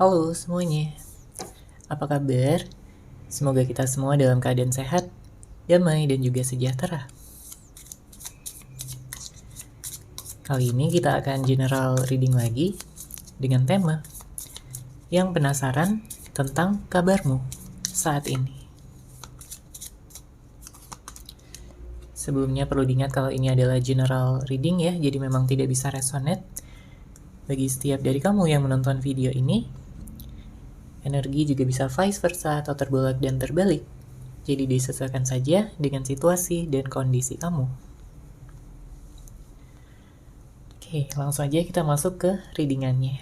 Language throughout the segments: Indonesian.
Halo semuanya, apa kabar? Semoga kita semua dalam keadaan sehat, damai, dan juga sejahtera. Kali ini kita akan general reading lagi dengan tema yang penasaran tentang kabarmu saat ini. Sebelumnya perlu diingat kalau ini adalah general reading ya, jadi memang tidak bisa resonate. Bagi setiap dari kamu yang menonton video ini, energi juga bisa vice versa atau terbolak dan terbalik. Jadi disesuaikan saja dengan situasi dan kondisi kamu. Oke, langsung aja kita masuk ke readingannya.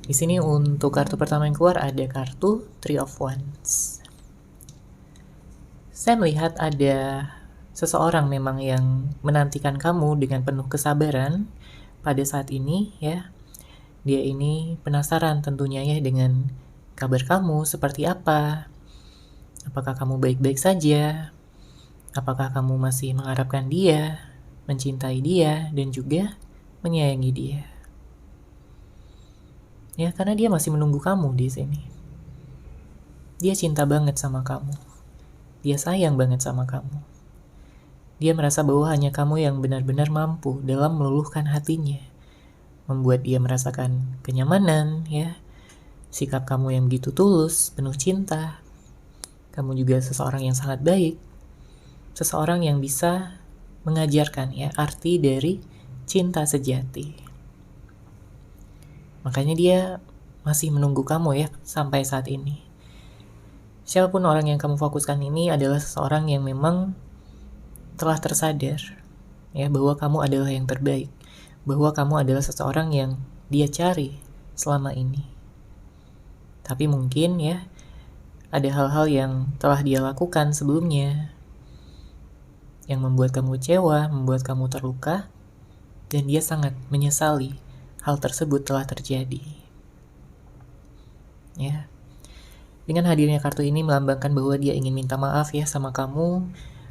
Di sini untuk kartu pertama yang keluar ada kartu Three of Wands. Saya melihat ada seseorang memang yang menantikan kamu dengan penuh kesabaran pada saat ini ya. Dia ini penasaran tentunya ya dengan kabar kamu seperti apa. Apakah kamu baik-baik saja? Apakah kamu masih mengharapkan dia, mencintai dia, dan juga menyayangi dia? Ya, karena dia masih menunggu kamu di sini. Dia cinta banget sama kamu. Dia sayang banget sama kamu. Dia merasa bahwa hanya kamu yang benar-benar mampu dalam meluluhkan hatinya, membuat dia merasakan kenyamanan, ya. Sikap kamu yang begitu tulus, penuh cinta. Kamu juga seseorang yang sangat baik. Seseorang yang bisa mengajarkan ya arti dari cinta sejati. Makanya dia masih menunggu kamu ya sampai saat ini. Siapapun orang yang kamu fokuskan ini adalah seseorang yang memang telah tersadar ya bahwa kamu adalah yang terbaik, bahwa kamu adalah seseorang yang dia cari selama ini. Tapi mungkin ya ada hal-hal yang telah dia lakukan sebelumnya yang membuat kamu kecewa, membuat kamu terluka, dan dia sangat menyesali hal tersebut telah terjadi. Ya. Dengan hadirnya kartu ini melambangkan bahwa dia ingin minta maaf ya sama kamu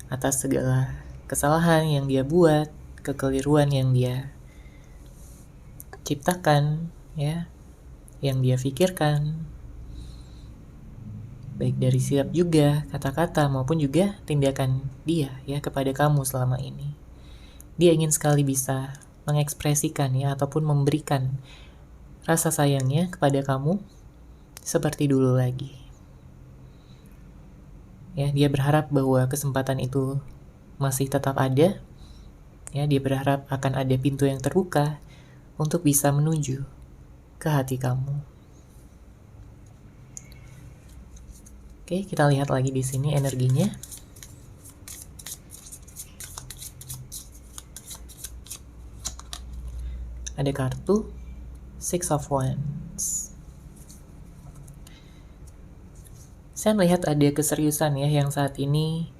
atas segala kesalahan yang dia buat, kekeliruan yang dia ciptakan, ya, yang dia pikirkan, baik dari sikap juga, kata-kata maupun juga tindakan dia ya kepada kamu selama ini. Dia ingin sekali bisa mengekspresikan ya ataupun memberikan rasa sayangnya kepada kamu seperti dulu lagi. Ya, dia berharap bahwa kesempatan itu masih tetap ada. Ya, dia berharap akan ada pintu yang terbuka untuk bisa menuju ke hati kamu. Oke, kita lihat lagi di sini energinya. Ada kartu Six of Wands. Saya melihat ada keseriusan ya yang saat ini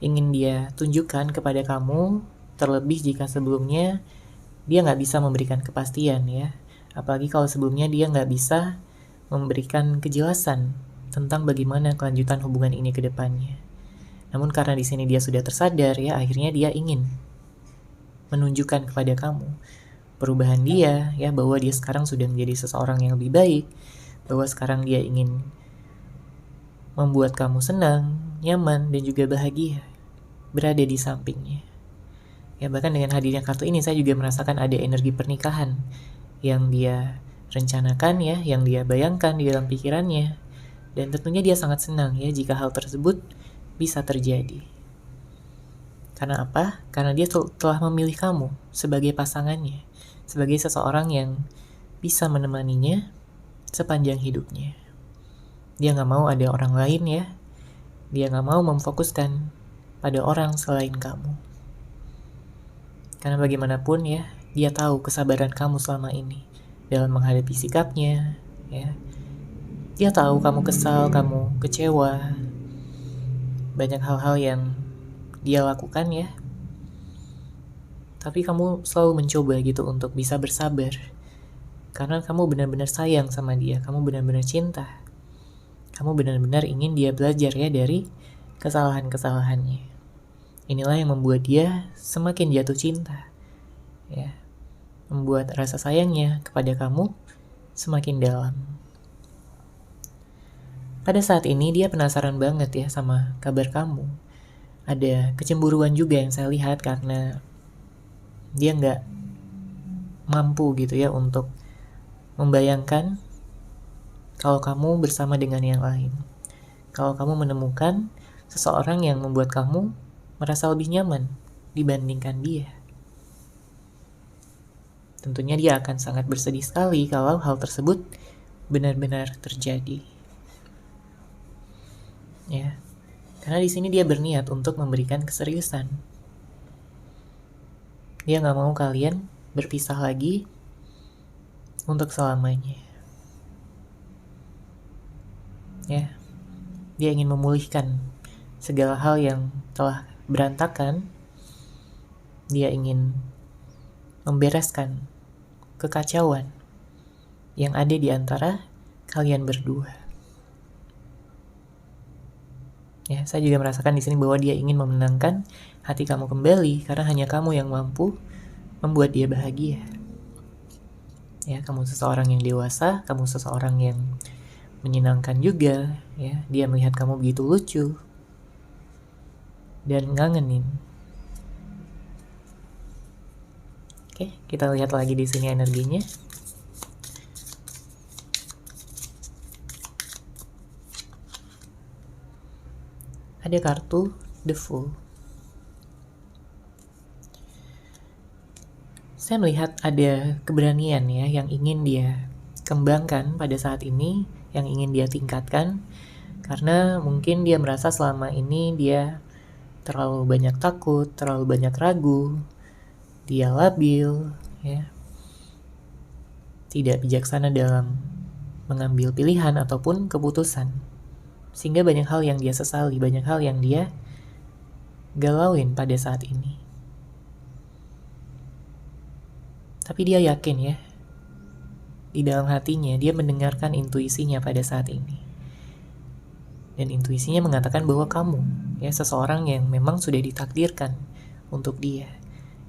ingin dia tunjukkan kepada kamu, terlebih jika sebelumnya dia nggak bisa memberikan kepastian ya. Apalagi kalau sebelumnya dia nggak bisa memberikan kejelasan tentang bagaimana kelanjutan hubungan ini ke depannya. Namun karena di sini dia sudah tersadar ya, akhirnya dia ingin menunjukkan kepada kamu perubahan dia ya, bahwa dia sekarang sudah menjadi seseorang yang lebih baik, bahwa sekarang dia ingin membuat kamu senang, nyaman, dan juga bahagia berada di sampingnya. Ya, bahkan dengan hadirnya kartu ini saya juga merasakan ada energi pernikahan yang dia rencanakan ya, yang dia bayangkan di dalam pikirannya. Dan tentunya dia sangat senang ya jika hal tersebut bisa terjadi. Karena apa? Karena dia telah memilih kamu sebagai pasangannya, sebagai seseorang yang bisa menemaninya sepanjang hidupnya. Dia gak mau ada orang lain ya. Dia gak mau memfokuskan pada orang selain kamu. Karena bagaimanapun ya, dia tahu kesabaran kamu selama ini dalam menghadapi sikapnya ya. Dia tahu kamu kesal, kamu kecewa. Banyak hal-hal yang dia lakukan ya. Tapi kamu selalu mencoba gitu untuk bisa bersabar. Karena kamu benar-benar sayang sama dia, kamu benar-benar cinta. Kamu benar-benar ingin dia belajar ya dari kesalahan-kesalahannya. Inilah yang membuat dia semakin jatuh cinta. Ya. Membuat rasa sayangnya kepada kamu semakin dalam. Pada saat ini dia penasaran banget ya sama kabar kamu. Ada kecemburuan juga yang saya lihat karena dia nggak mampu gitu ya untuk membayangkan kalau kamu bersama dengan yang lain. Kalau kamu menemukan seseorang yang membuat kamu merasa lebih nyaman dibandingkan dia. Tentunya dia akan sangat bersedih sekali kalau hal tersebut benar-benar terjadi. Ya. Karena di sini dia berniat untuk memberikan keseriusan. Dia nggak mau kalian berpisah lagi untuk selamanya. Ya, dia ingin memulihkan segala hal yang telah berantakan. Dia ingin membereskan kekacauan yang ada di antara kalian berdua. Ya, saya juga merasakan di sini bahwa dia ingin memenangkan hati kamu kembali karena hanya kamu yang mampu membuat dia bahagia. Ya, kamu seseorang yang dewasa, kamu seseorang yang menyenangkan juga, ya. Dia melihat kamu begitu lucu dan ngangenin. Oke, kita lihat lagi di sini energinya. Ada kartu The Fool. Saya melihat ada keberanian ya yang ingin dia kembangkan pada saat ini, yang ingin dia tingkatkan, karena mungkin dia merasa selama ini dia terlalu banyak takut, terlalu banyak ragu, dia labil, ya, tidak bijaksana dalam mengambil pilihan ataupun keputusan. Sehingga banyak hal yang dia sesali, banyak hal yang dia galauin pada saat ini. Tapi dia yakin ya, di dalam hatinya dia mendengarkan intuisinya pada saat ini. Dan intuisinya mengatakan bahwa kamu, ya, seseorang yang memang sudah ditakdirkan untuk dia.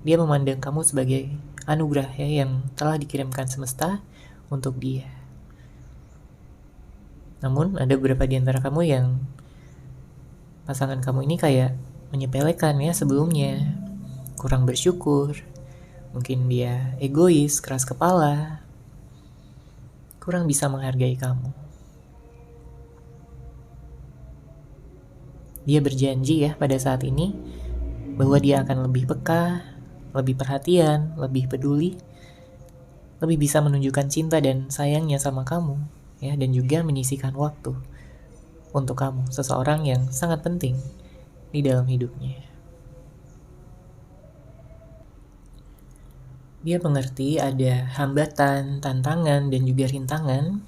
Dia memandang kamu sebagai anugerah ya, yang telah dikirimkan semesta untuk dia. Namun ada beberapa di antara kamu yang pasangan kamu ini kayak menyepelekan ya sebelumnya, kurang bersyukur, mungkin dia egois, keras kepala, kurang bisa menghargai kamu. Dia berjanji ya pada saat ini bahwa dia akan lebih peka, lebih perhatian, lebih peduli, lebih bisa menunjukkan cinta dan sayangnya sama kamu. Ya, dan juga menyisihkan waktu untuk kamu, seseorang yang sangat penting di dalam hidupnya. Dia mengerti ada hambatan, tantangan, dan juga rintangan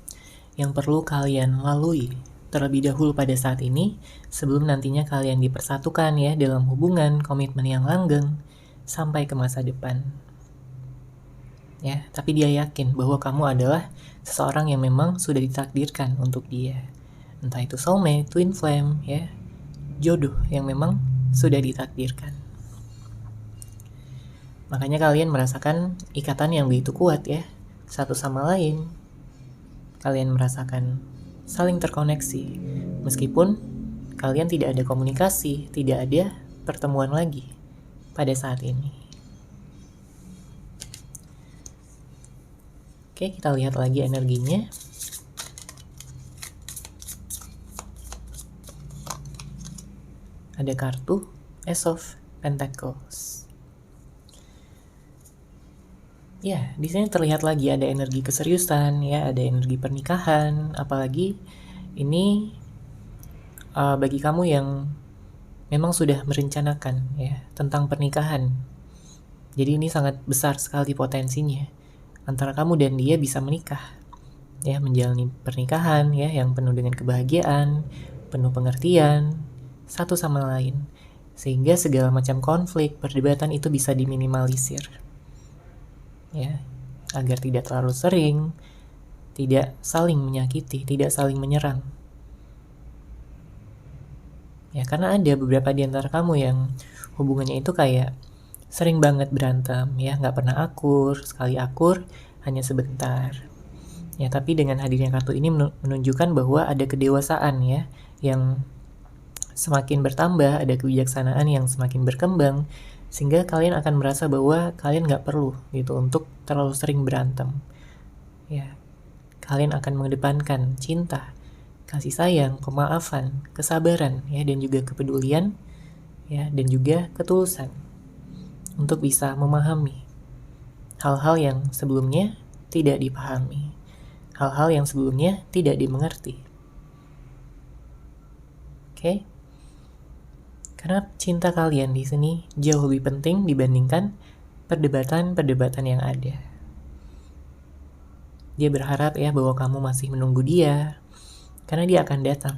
yang perlu kalian lalui terlebih dahulu pada saat ini, sebelum nantinya kalian dipersatukan ya dalam hubungan, komitmen yang langgeng sampai ke masa depan. Ya, tapi dia yakin bahwa kamu adalah seseorang yang memang sudah ditakdirkan untuk dia. Entah itu soulmate, twin flame, ya, jodoh yang memang sudah ditakdirkan. Makanya kalian merasakan ikatan yang begitu kuat ya, satu sama lain. Kalian merasakan saling terkoneksi, meskipun kalian tidak ada komunikasi, tidak ada pertemuan lagi pada saat ini. Oke, kita lihat lagi energinya. Ada kartu Ace of Pentacles. Ya, di sini terlihat lagi ada energi keseriusan, ya, ada energi pernikahan. Apalagi ini bagi kamu yang memang sudah merencanakan ya tentang pernikahan. Jadi ini sangat besar sekali potensinya. Antara kamu dan dia bisa menikah, ya, menjalani pernikahan ya yang penuh dengan kebahagiaan, penuh pengertian satu sama lain, sehingga segala macam konflik, perdebatan itu bisa diminimalisir, ya, agar tidak terlalu sering, tidak saling menyakiti, tidak saling menyerang. Ya, karena ada beberapa di antara kamu yang hubungannya itu kayak sering banget berantem, ya, nggak pernah akur, sekali akur hanya sebentar. Ya, tapi dengan hadirnya kartu ini menunjukkan bahwa ada kedewasaan ya, yang semakin bertambah, ada kebijaksanaan yang semakin berkembang, sehingga kalian akan merasa bahwa kalian nggak perlu gitu untuk terlalu sering berantem. Ya, kalian akan mengedepankan cinta, kasih sayang, pemaafan, kesabaran, ya, dan juga kepedulian, ya, dan juga ketulusan untuk bisa memahami hal-hal yang sebelumnya tidak dipahami, hal-hal yang sebelumnya tidak dimengerti. Oke? Karena cinta kalian di sini jauh lebih penting dibandingkan perdebatan-perdebatan yang ada. Dia berharap ya bahwa kamu masih menunggu dia, karena dia akan datang.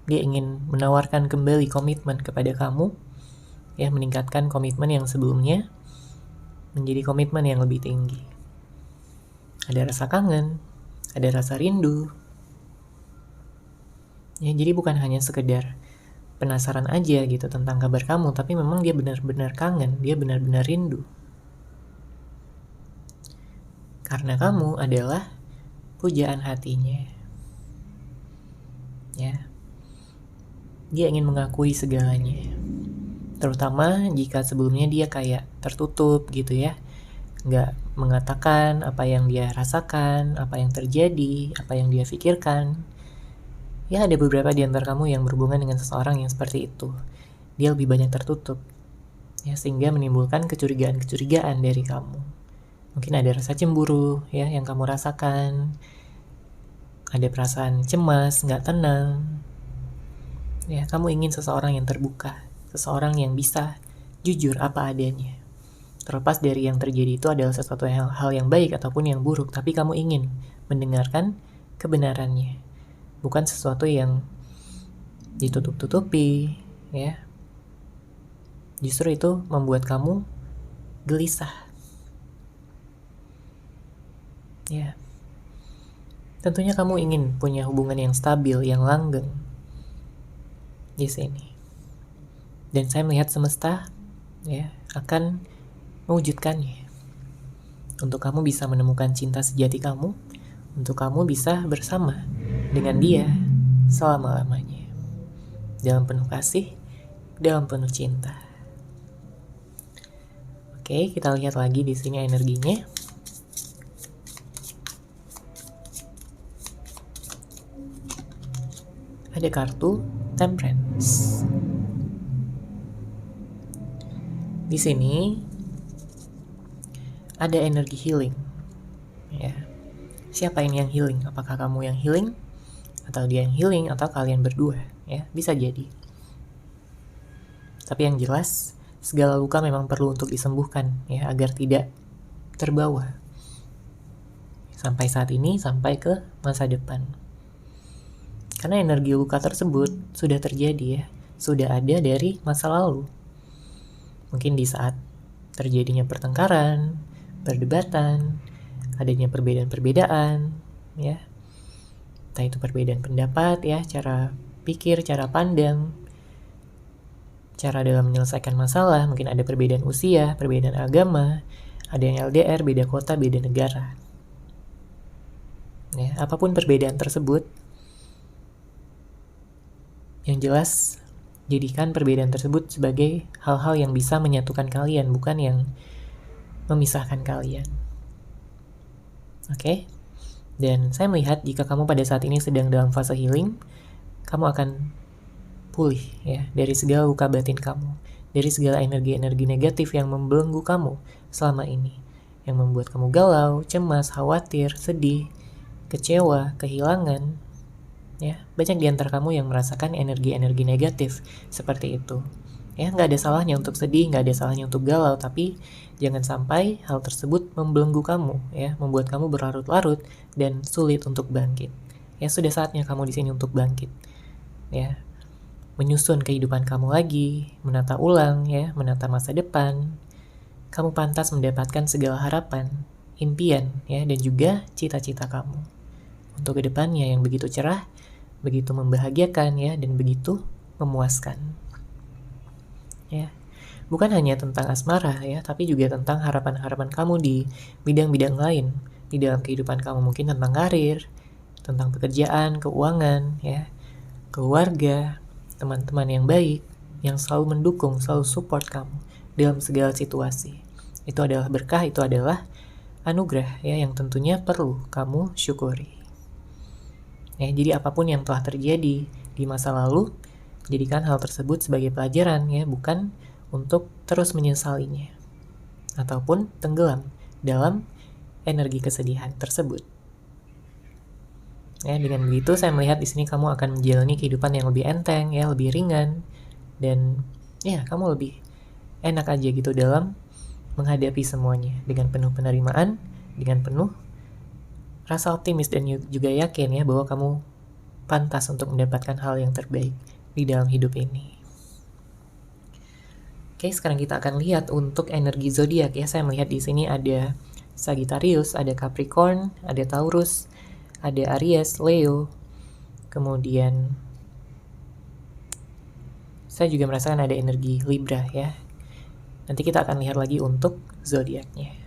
Dia ingin menawarkan kembali komitmen kepada kamu, ya, meningkatkan komitmen yang sebelumnya menjadi komitmen yang lebih tinggi. Ada rasa kangen, ada rasa rindu. Ya, jadi bukan hanya sekedar penasaran aja gitu tentang kabar kamu, tapi memang dia benar-benar kangen, dia benar-benar rindu. Karena kamu adalah pujaan hatinya. Ya. Dia ingin mengakui segalanya. Terutama jika sebelumnya dia kayak tertutup gitu ya. Nggak mengatakan apa yang dia rasakan, apa yang terjadi, apa yang dia pikirkan. Ya, ada beberapa di antara kamu yang berhubungan dengan seseorang yang seperti itu. Dia lebih banyak tertutup. Ya, sehingga menimbulkan kecurigaan-kecurigaan dari kamu. Mungkin ada rasa cemburu ya yang kamu rasakan. Ada perasaan cemas, nggak tenang. Ya, kamu ingin seseorang yang terbuka, seseorang yang bisa jujur apa adanya. Terlepas dari yang terjadi itu adalah sesuatu hal yang baik ataupun yang buruk, tapi kamu ingin mendengarkan kebenarannya. Bukan sesuatu yang ditutup-tutupi, ya. Justru itu membuat kamu gelisah. Ya. Tentunya kamu ingin punya hubungan yang stabil, yang langgeng di sini. Dan saya melihat semesta ya akan mewujudkannya. Untuk kamu bisa menemukan cinta sejati kamu, untuk kamu bisa bersama dengan dia selama-lamanya. Dalam penuh kasih, dalam penuh cinta. Oke, kita lihat lagi di sini energinya. Ada kartu Temperance. Di sini ada energi healing. Ya. Siapa ini yang healing? Apakah kamu yang healing? Atau dia yang healing? Atau kalian berdua? Ya, bisa jadi. Tapi yang jelas, segala luka memang perlu untuk disembuhkan, ya, agar tidak terbawa sampai saat ini, sampai ke masa depan. Karena energi luka tersebut sudah terjadi ya, sudah ada dari masa lalu. Mungkin di saat terjadinya pertengkaran, perdebatan, adanya perbedaan-perbedaan, ya. Entah itu perbedaan pendapat, ya, cara pikir, cara pandang, cara dalam menyelesaikan masalah, mungkin ada perbedaan usia, perbedaan agama, ada yang LDR, beda kota, beda negara. Ya, apapun perbedaan tersebut, yang jelas jadikan perbedaan tersebut sebagai hal-hal yang bisa menyatukan kalian, bukan yang memisahkan kalian. Oke? Dan saya melihat jika kamu pada saat ini sedang dalam fase healing, kamu akan pulih ya dari segala luka batin kamu, dari segala energi-energi negatif yang membelenggu kamu selama ini, yang membuat kamu galau, cemas, khawatir, sedih, kecewa, kehilangan. Ya, banyak di antara kamu yang merasakan energi-energi negatif seperti itu. Ya, nggak ada salahnya untuk sedih, nggak ada salahnya untuk galau, tapi jangan sampai hal tersebut membelenggu kamu, ya, membuat kamu berlarut-larut dan sulit untuk bangkit. Ya, sudah saatnya kamu di sini untuk bangkit. Ya, menyusun kehidupan kamu lagi, menata ulang, ya, menata masa depan. Kamu pantas mendapatkan segala harapan, impian, ya, dan juga cita-cita kamu untuk kedepannya yang begitu cerah, begitu membahagiakan, ya, dan begitu memuaskan. Ya, bukan hanya tentang asmara, ya, tapi juga tentang harapan-harapan kamu di bidang-bidang lain, di dalam kehidupan kamu, mungkin tentang karir, tentang pekerjaan, keuangan, ya, keluarga, teman-teman yang baik, yang selalu mendukung, selalu support kamu dalam segala situasi. Itu adalah berkah, itu adalah anugerah, ya, yang tentunya perlu kamu syukuri. Ya, jadi apapun yang telah terjadi di masa lalu, jadikan hal tersebut sebagai pelajaran, ya, bukan untuk terus menyesalinya ataupun tenggelam dalam energi kesedihan tersebut. Ya, dengan begitu saya melihat di sini kamu akan menjalani kehidupan yang lebih enteng, ya, lebih ringan, dan ya kamu lebih enak aja gitu dalam menghadapi semuanya dengan penuh penerimaan, dengan penuh rasa optimis, dan juga yakin, ya, bahwa kamu pantas untuk mendapatkan hal yang terbaik di dalam hidup ini. Oke, sekarang kita akan lihat untuk energi zodiak, ya. Saya melihat di sini ada Sagittarius, ada Capricorn, ada Taurus, ada Aries, Leo, kemudian saya juga merasakan ada energi Libra, ya. Nanti kita akan lihat lagi untuk zodiaknya.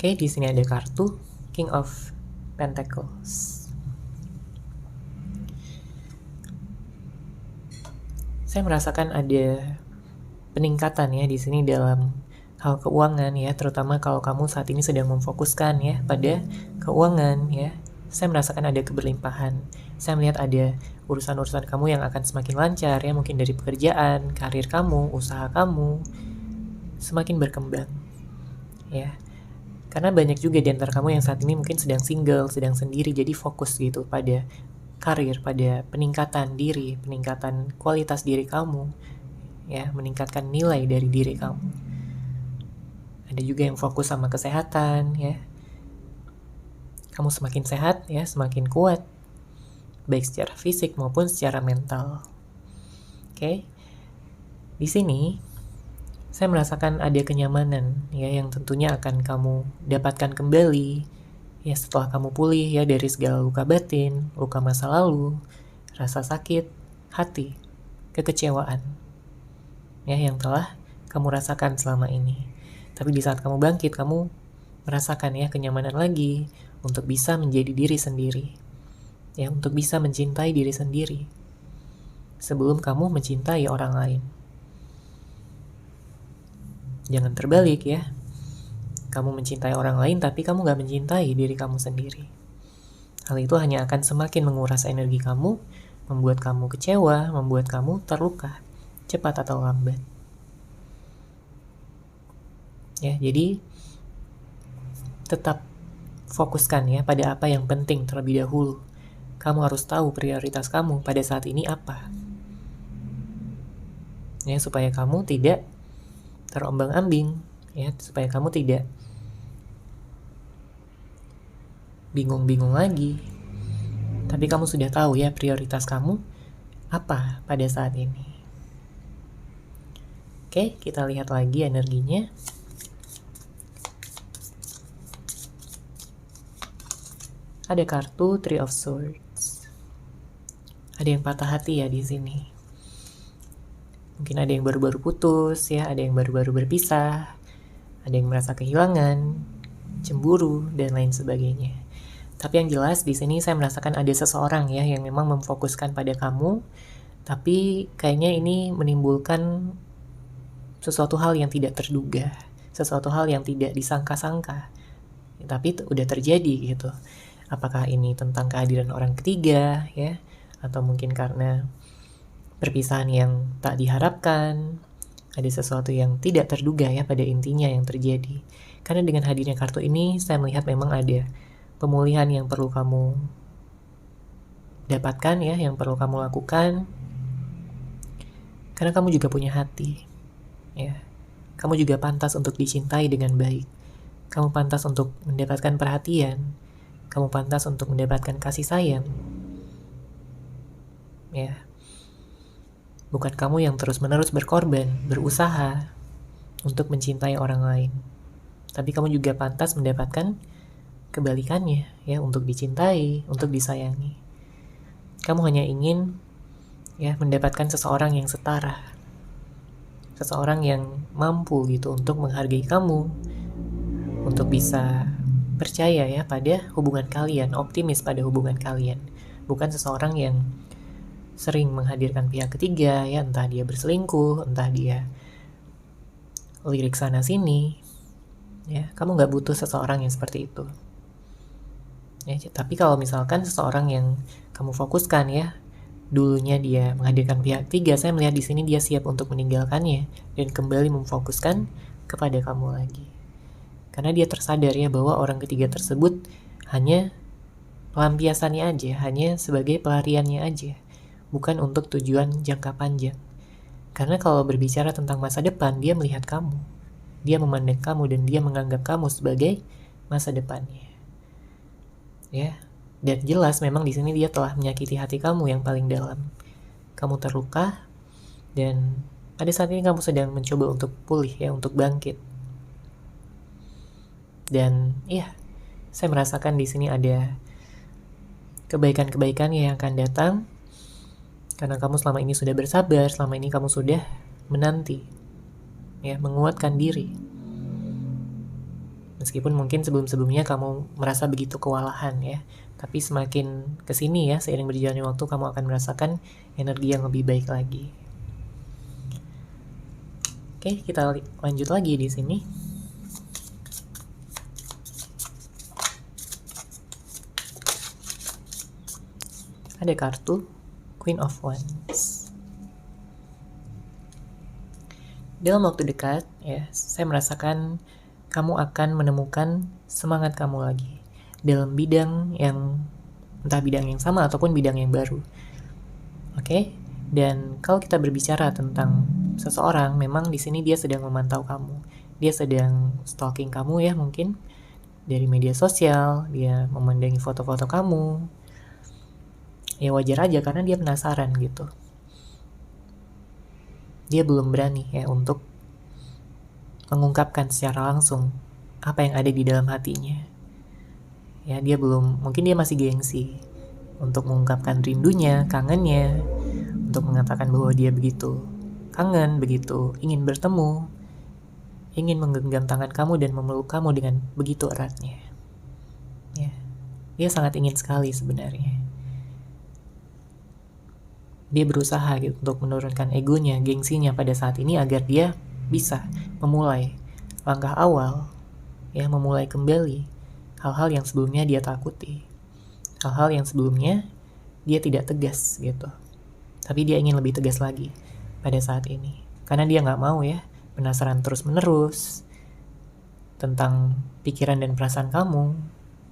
Oke, di sini ada kartu King of Pentacles. Saya merasakan ada peningkatan, ya, di sini dalam hal keuangan, ya, terutama kalau kamu saat ini sedang memfokuskan, ya, pada keuangan, ya. Saya merasakan ada keberlimpahan. Saya melihat ada urusan-urusan kamu yang akan semakin lancar, ya, mungkin dari pekerjaan, karir kamu, usaha kamu semakin berkembang, ya. Karena banyak juga di antara kamu yang saat ini mungkin sedang single, sedang sendiri, jadi fokus gitu pada karir, pada peningkatan diri, peningkatan kualitas diri kamu, ya, meningkatkan nilai dari diri kamu. Ada juga yang fokus sama kesehatan, ya. Kamu semakin sehat, ya, semakin kuat, baik secara fisik maupun secara mental. Oke. Di sini saya merasakan ada kenyamanan, ya, yang tentunya akan kamu dapatkan kembali, ya, setelah kamu pulih, ya, dari segala luka batin, luka masa lalu, rasa sakit hati, kekecewaan, ya, yang telah kamu rasakan selama ini. Tapi di saat kamu bangkit, kamu merasakan, ya, kenyamanan lagi untuk bisa menjadi diri sendiri, ya, untuk bisa mencintai diri sendiri sebelum kamu mencintai orang lain. Jangan terbalik, ya. Kamu mencintai orang lain tapi kamu gak mencintai diri kamu sendiri. Hal itu hanya akan semakin menguras energi kamu, membuat kamu kecewa, membuat kamu terluka, cepat atau lambat. Ya, jadi tetap fokuskan, ya, pada apa yang penting terlebih dahulu. Kamu harus tahu prioritas kamu pada saat ini apa. Ya, supaya kamu tidak terombang-ambing, ya, supaya kamu tidak bingung-bingung lagi. Tapi kamu sudah tahu, ya, prioritas kamu apa pada saat ini. Oke, kita lihat lagi energinya. Ada kartu Three of Swords. Ada yang patah hati, ya, di sini. Mungkin ada yang baru-baru putus, ya, ada yang baru-baru berpisah, ada yang merasa kehilangan, cemburu, dan lain sebagainya. Tapi yang jelas di sini saya merasakan ada seseorang, ya, yang memang memfokuskan pada kamu, tapi kayaknya ini menimbulkan sesuatu hal yang tidak terduga, sesuatu hal yang tidak disangka-sangka, tapi udah terjadi gitu. Apakah ini tentang kehadiran orang ketiga, ya, atau mungkin karena perpisahan yang tak diharapkan, ada sesuatu yang tidak terduga, ya, pada intinya yang terjadi. Karena dengan hadirnya kartu ini, saya melihat memang ada pemulihan yang perlu kamu dapatkan, ya, yang perlu kamu lakukan. Karena kamu juga punya hati, ya. Kamu juga pantas untuk dicintai dengan baik. Kamu pantas untuk mendapatkan perhatian. Kamu pantas untuk mendapatkan kasih sayang, ya. Bukan kamu yang terus-menerus berkorban, berusaha untuk mencintai orang lain. Tapi kamu juga pantas mendapatkan kebalikannya, ya, untuk dicintai, untuk disayangi. Kamu hanya ingin ya mendapatkan seseorang yang setara, seseorang yang mampu gitu untuk menghargai kamu, untuk bisa percaya ya pada hubungan kalian, optimis pada hubungan kalian, bukan seseorang yang sering menghadirkan pihak ketiga ya, entah dia berselingkuh, entah dia lirik sana sini ya. Kamu nggak butuh seseorang yang seperti itu ya. Tapi kalau misalkan seseorang yang kamu fokuskan ya, dulunya dia menghadirkan pihak ketiga, saya melihat di sini dia siap untuk meninggalkannya dan kembali memfokuskan kepada kamu lagi. Karena dia tersadar ya bahwa orang ketiga tersebut hanya pelampiasannya aja, hanya sebagai pelariannya aja, bukan untuk tujuan jangka panjang. Karena kalau berbicara tentang masa depan, dia melihat kamu, dia memandang kamu, dan dia menganggap kamu sebagai masa depannya. Ya, dan jelas memang di sini dia telah menyakiti hati kamu yang paling dalam. Kamu terluka, dan pada saat ini kamu sedang mencoba untuk pulih ya, untuk bangkit. Dan ya, saya merasakan di sini ada kebaikan-kebaikan yang akan datang karena kamu selama ini sudah bersabar, selama ini kamu sudah menanti ya, menguatkan diri. Meskipun mungkin sebelum-sebelumnya kamu merasa begitu kewalahan ya, tapi semakin kesini ya, seiring berjalannya waktu, kamu akan merasakan energi yang lebih baik lagi. Oke, kita lanjut lagi di sini. Ada kartu Queen of Wands. Dalam waktu dekat ya, saya merasakan kamu akan menemukan semangat kamu lagi dalam bidang yang, entah bidang yang sama ataupun bidang yang baru. Oke? Dan kalau kita berbicara tentang seseorang, memang di sini dia sedang memantau kamu. Dia sedang stalking kamu ya, mungkin dari media sosial, dia memandangi foto-foto kamu. Ya wajar aja karena dia penasaran gitu. Dia belum berani ya untuk mengungkapkan secara langsung apa yang ada di dalam hatinya. Ya, dia belum, mungkin dia masih gengsi untuk mengungkapkan rindunya, kangennya, untuk mengatakan bahwa dia begitu kangen, begitu ingin bertemu, ingin menggenggam tangan kamu dan memeluk kamu dengan begitu eratnya. Ya, dia sangat ingin sekali sebenarnya. Dia berusaha gitu untuk menurunkan egonya, gengsinya pada saat ini agar dia bisa memulai langkah awal ya, memulai kembali hal-hal yang sebelumnya dia takuti, hal-hal yang sebelumnya dia tidak tegas gitu, tapi dia ingin lebih tegas lagi pada saat ini karena dia nggak mau ya penasaran terus menerus tentang pikiran dan perasaan kamu.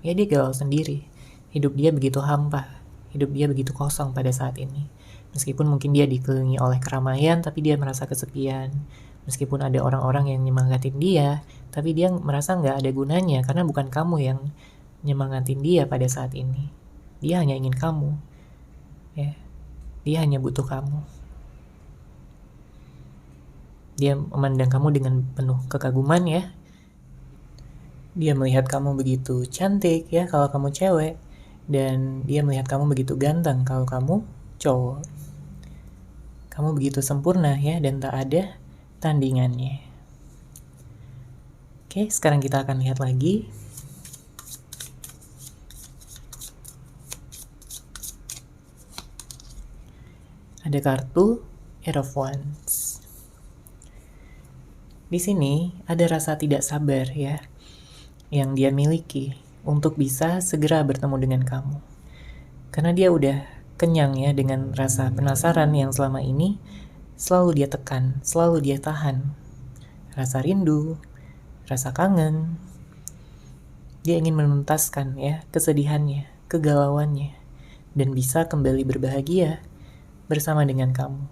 Ya dia galau sendiri, hidup dia begitu hampa, hidup dia begitu kosong pada saat ini. Meskipun mungkin dia dikelilingi oleh keramaian, tapi dia merasa kesepian. Meskipun ada orang-orang yang nyemangatin dia, tapi dia merasa nggak ada gunanya karena bukan kamu yang nyemangatin dia pada saat ini. Dia hanya ingin kamu, ya. Dia hanya butuh kamu. Dia memandang kamu dengan penuh kekaguman ya. Dia melihat kamu begitu cantik ya kalau kamu cewek, dan dia melihat kamu begitu ganteng kalau kamu cowok. Kamu begitu sempurna ya, dan tak ada tandingannya. Oke, sekarang kita akan lihat lagi. Ada kartu Eight of Wands. Di sini ada rasa tidak sabar ya, yang dia miliki untuk bisa segera bertemu dengan kamu. Karena dia udah kenyang ya dengan rasa penasaran yang selama ini selalu dia tekan, selalu dia tahan. Rasa rindu, rasa kangen. Dia ingin menuntaskan ya kesedihannya, kegalauannya, dan bisa kembali berbahagia bersama dengan kamu.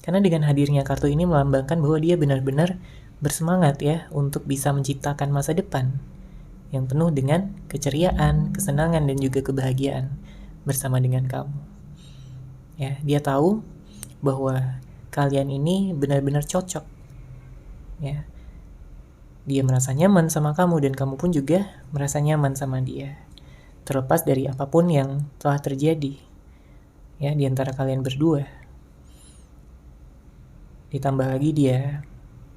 Karena dengan hadirnya kartu ini melambangkan bahwa dia benar-benar bersemangat ya untuk bisa menciptakan masa depan yang penuh dengan keceriaan, kesenangan, dan juga kebahagiaan bersama dengan kamu. Ya, dia tahu bahwa kalian ini benar-benar cocok. Ya. Dia merasa nyaman sama kamu dan kamu pun juga merasa nyaman sama dia. Terlepas dari apapun yang telah terjadi. ya di antara kalian berdua. Ditambah lagi dia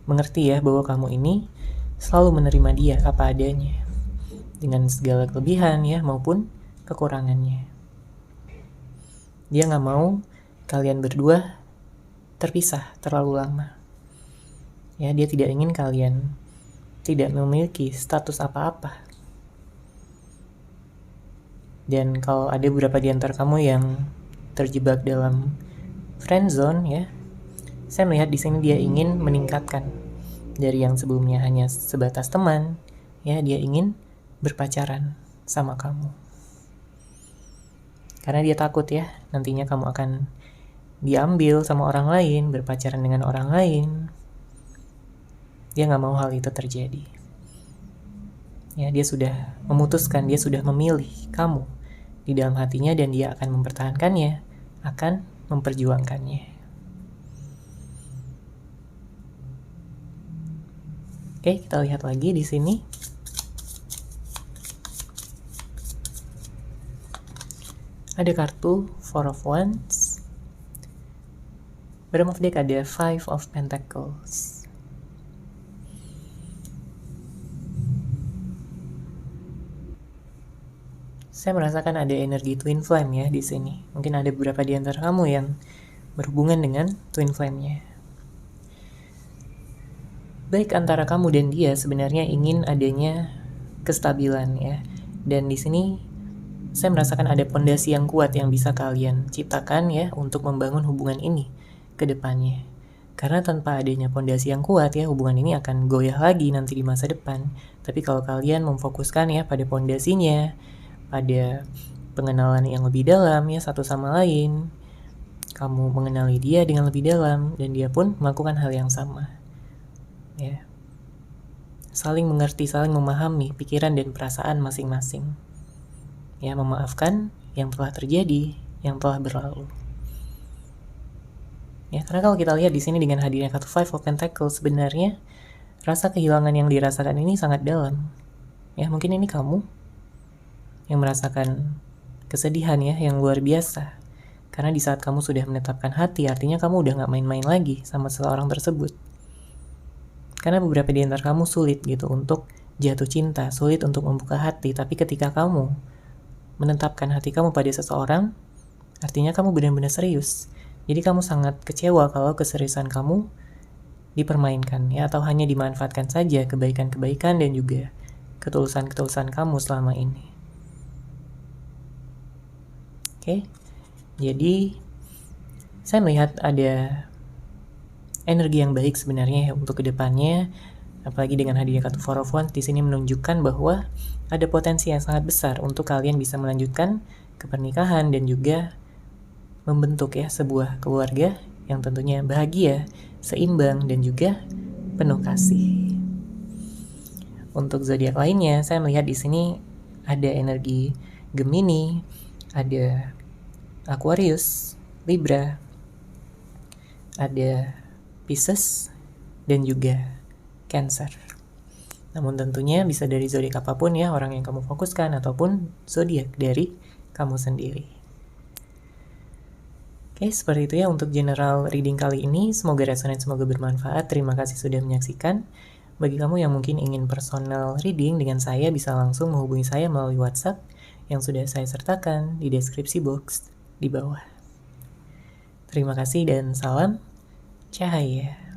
mengerti ya bahwa kamu ini selalu menerima dia apa adanya, dengan segala kelebihan ya maupun kekurangannya. Dia nggak mau kalian berdua terpisah terlalu lama. Ya, dia tidak ingin kalian tidak memiliki status apa-apa. Dan kalau ada beberapa di antara kamu yang terjebak dalam friendzone ya, saya melihat di sini dia ingin meningkatkan dari yang sebelumnya hanya sebatas teman, ya dia ingin berpacaran sama kamu. Karena dia takut ya, nantinya kamu akan diambil sama orang lain, berpacaran dengan orang lain. Dia nggak mau hal itu terjadi. Ya, dia sudah memutuskan, dia sudah memilih kamu di dalam hatinya dan dia akan mempertahankannya, akan memperjuangkannya. Oke, kita lihat lagi di sini. Ada kartu Four of Wands. Bottom of deck ada Five of Pentacles. Saya merasakan ada energi twin flame ya di sini. Mungkin ada beberapa di antara kamu yang berhubungan dengan twin flame-nya. Baik antara kamu dan dia sebenarnya ingin adanya kestabilan ya. Dan di sini saya merasakan ada pondasi yang kuat yang bisa kalian ciptakan ya untuk membangun hubungan ini ke depannya. Karena tanpa adanya pondasi yang kuat ya, hubungan ini akan goyah lagi nanti di masa depan. Tapi kalau kalian memfokuskan ya pada pondasinya, pada pengenalan yang lebih dalam ya satu sama lain, kamu mengenali dia dengan lebih dalam dan dia pun melakukan hal yang sama. Ya. Saling mengerti, saling memahami pikiran dan perasaan masing-masing. Ya, memaafkan yang telah terjadi, yang telah berlalu. Ya, karena kalau kita lihat di sini dengan hadirnya kartu Five of Pentacles, sebenarnya rasa kehilangan yang dirasakan ini sangat dalam. Ya, mungkin ini kamu yang merasakan kesedihan ya, yang luar biasa. Karena di saat kamu sudah menetapkan hati, artinya kamu udah gak main-main lagi sama seseorang tersebut. Karena beberapa di antara kamu sulit gitu untuk jatuh cinta, sulit untuk membuka hati. Tapi ketika kamu menetapkan hati kamu pada seseorang, artinya kamu benar-benar serius. Jadi kamu sangat kecewa kalau keseriusan kamu dipermainkan ya, atau hanya dimanfaatkan saja kebaikan-kebaikan dan juga ketulusan-ketulusan kamu selama ini. Oke, jadi saya melihat ada energi yang baik sebenarnya ya untuk kedepannya, apalagi dengan hadirnya kartu Four of Wands di sini menunjukkan bahwa ada potensi yang sangat besar untuk kalian bisa melanjutkan ke pernikahan dan juga membentuk ya sebuah keluarga yang tentunya bahagia, seimbang dan juga penuh kasih. Untuk zodiak lainnya, saya melihat di sini ada energi Gemini, ada Aquarius, Libra, ada Pisces, dan juga Cancer. Namun tentunya bisa dari zodiak apapun ya, orang yang kamu fokuskan ataupun zodiak dari kamu sendiri. Oke, seperti itu ya untuk general reading kali ini. Semoga resonate, semoga bermanfaat. Terima kasih sudah menyaksikan. Bagi kamu yang mungkin ingin personal reading dengan saya, bisa langsung menghubungi saya melalui WhatsApp yang sudah saya sertakan di deskripsi box di bawah. Terima kasih dan salam cahaya.